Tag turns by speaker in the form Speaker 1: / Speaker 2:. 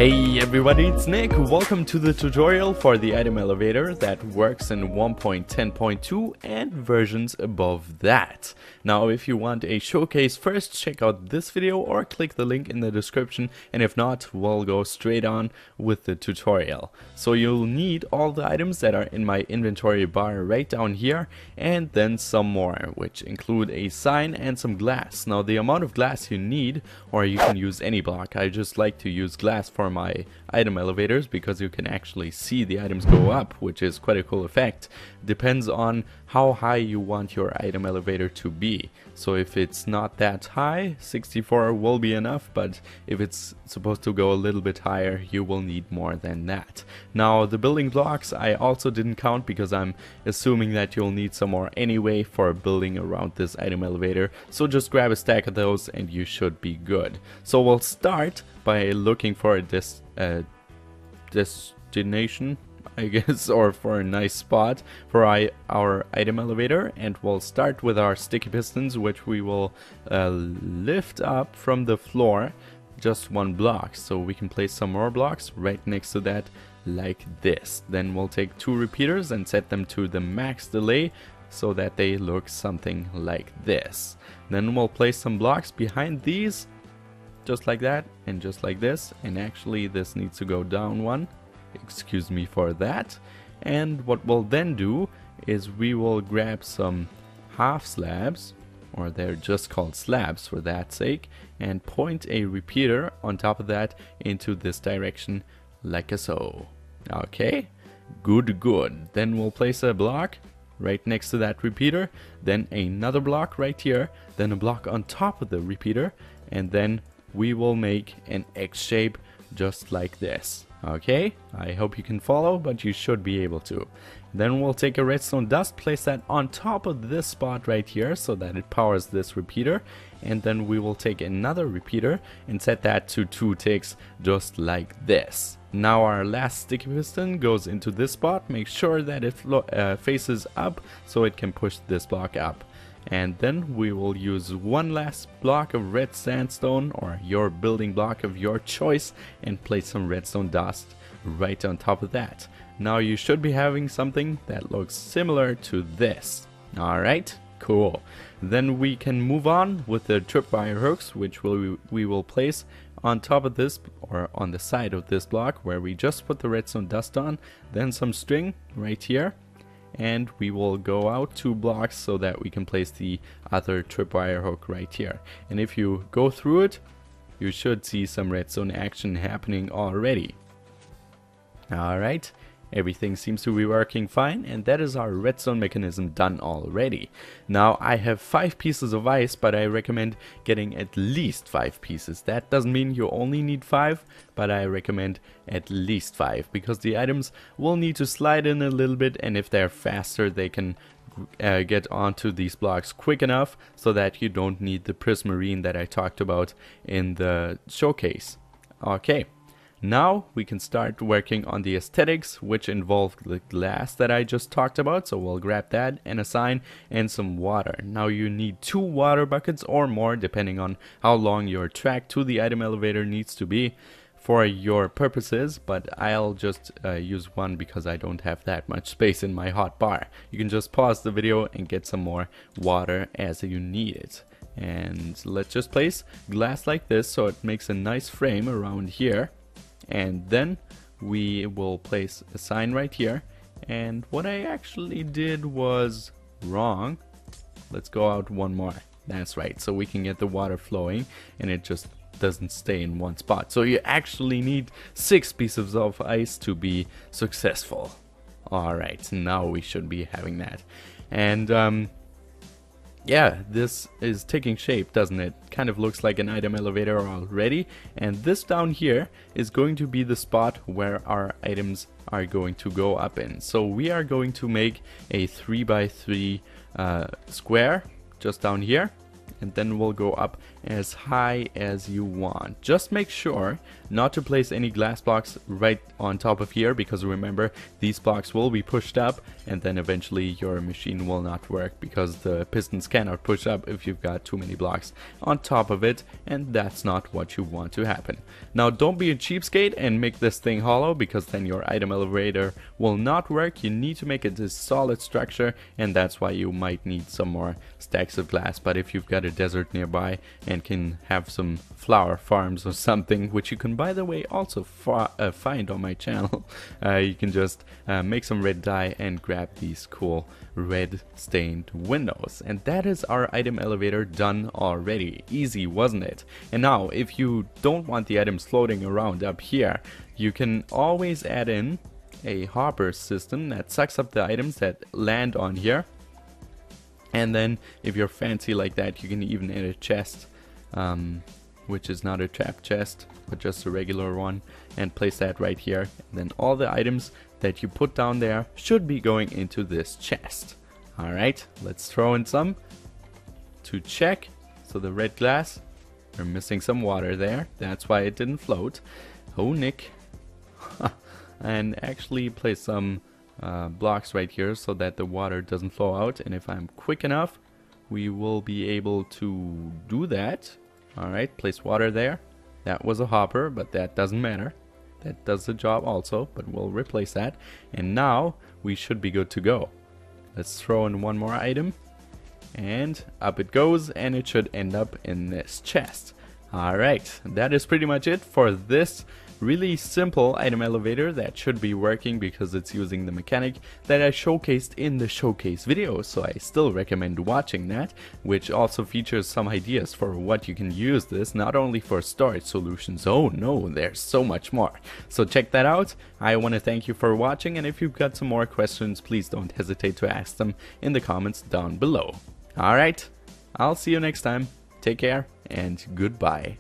Speaker 1: Hey everybody, it's Nick. Welcome to the tutorial for the item elevator that works in 1.10.2 and versions above that. Now if you want a showcase first, check out this video or click the link in the description, and if not, we'll go straight on with the tutorial. So you'll need all the items that are in my inventory bar right down here, and then some more, which include a sign and some glass. Now the amount of glass you need, or you can use any block, I just like to use glass for my item elevators because you can actually see the items go up, which is quite a cool effect. Depends on how high you want your item elevator to be. So if it's not that high, 64 will be enough, but if it's supposed to go a little bit higher, you will need more than that. Now the building blocks I also didn't count because I'm assuming that you'll need some more anyway for building around this item elevator, so just grab a stack of those and you should be good. So we'll start by looking for this destination, I guess, or for a nice spot for our item elevator, and we'll start with our sticky pistons, which we will lift up from the floor just one block, so we can place some more blocks right next to that like this. Then we'll take two repeaters and set them to the max delay so that they look something like this. Then we'll place some blocks behind these just like that and just like this, and actually this needs to go down one, excuse me for that. And what we'll then do is we will grab some half slabs, or they're just called slabs for that sake, and point a repeater on top of that into this direction like so. Okay, good. Then we'll place a block right next to that repeater, then another block right here, then a block on top of the repeater, and then we will make an X shape just like this. Okay, I hope you can follow, but you should be able to. Then we'll take a redstone dust, place that on top of this spot right here so that it powers this repeater, and then we will take another repeater and set that to 2 ticks just like this. Now our last sticky piston goes into this spot. Make sure that it faces up so it can push this block up. And then we will use one last block of red sandstone, or your building block of your choice, and place some redstone dust right on top of that. Now you should be having something that looks similar to this. Alright, cool. Then we can move on with the tripwire hooks, which we will place on top of this, or on the side of this block where we just put the redstone dust on, then some string right here. And we will go out 2 blocks so that we can place the other tripwire hook right here. And if you go through it, you should see some redstone action happening already. Alright, everything seems to be working fine, and that is our redstone mechanism done already. Now I have 5 pieces of ice, but I recommend getting at least 5 pieces. That doesn't mean you only need 5, but I recommend at least 5, because the items will need to slide in a little bit, and if they're faster they can get onto these blocks quick enough so that you don't need the prismarine that I talked about in the showcase. Okay. Now we can start working on the aesthetics, which involve the glass that I just talked about. So we'll grab that and a sign and some water. Now you need 2 water buckets or more, depending on how long your track to the item elevator needs to be for your purposes, but I'll just use 1 because I don't have that much space in my hotbar. You can just pause the video and get some more water as you need it. And let's just place glass like this so it makes a nice frame around here. And then we will place a sign right here. And what I actually did was wrong. Let's go out 1 more. That's right, so we can get the water flowing and it just doesn't stay in one spot. So you actually need 6 pieces of ice to be successful. Alright, now we should be having that. And yeah, this is taking shape, doesn't it? Kind of looks like an item elevator already. And this down here is going to be the spot where our items are going to go up in. So we are going to make a 3x3 square just down here. And then we'll go up as high as you want. Just make sure not to place any glass blocks right on top of here, because remember, these blocks will be pushed up and then eventually your machine will not work, because the pistons cannot push up if you've got too many blocks on top of it, and that's not what you want to happen. Now don't be a cheapskate and make this thing hollow, because then your item elevator will not work. You need to make it a solid structure, and that's why you might need some more stacks of glass. But if you've got a desert nearby and can have some flower farms or something, which you can by the way also find on my channel, you can just make some red dye and grab these cool red stained windows. And that is our item elevator done already. Easy, wasn't it? And now if you don't want the items floating around up here, you can always add in a hopper system that sucks up the items that land on here. And then if you're fancy like that, you can even add a chest, which is not a trap chest but just a regular one, and place that right here. And then all the items that you put down there should be going into this chest. Alright, let's throw in some to check. So the red glass, we're missing some water there, that's why it didn't float. Oh Nick. And actually place some blocks right here so that the water doesn't flow out, and if I'm quick enough we will be able to do that. Alright, place water there. That was a hopper, but that doesn't matter. That does the job also, but we'll replace that. And now we should be good to go. Let's throw in one more item. And up it goes, and it should end up in this chest. Alright, that is pretty much it for this really simple item elevator that should be working, because it's using the mechanic that I showcased in the showcase video. So I still recommend watching that, which also features some ideas for what you can use this, not only for storage solutions. Oh no, there's so much more. So check that out. I want to thank you for watching, and if you've got some more questions, please don't hesitate to ask them in the comments down below. Alright, I'll see you next time. Take care and goodbye.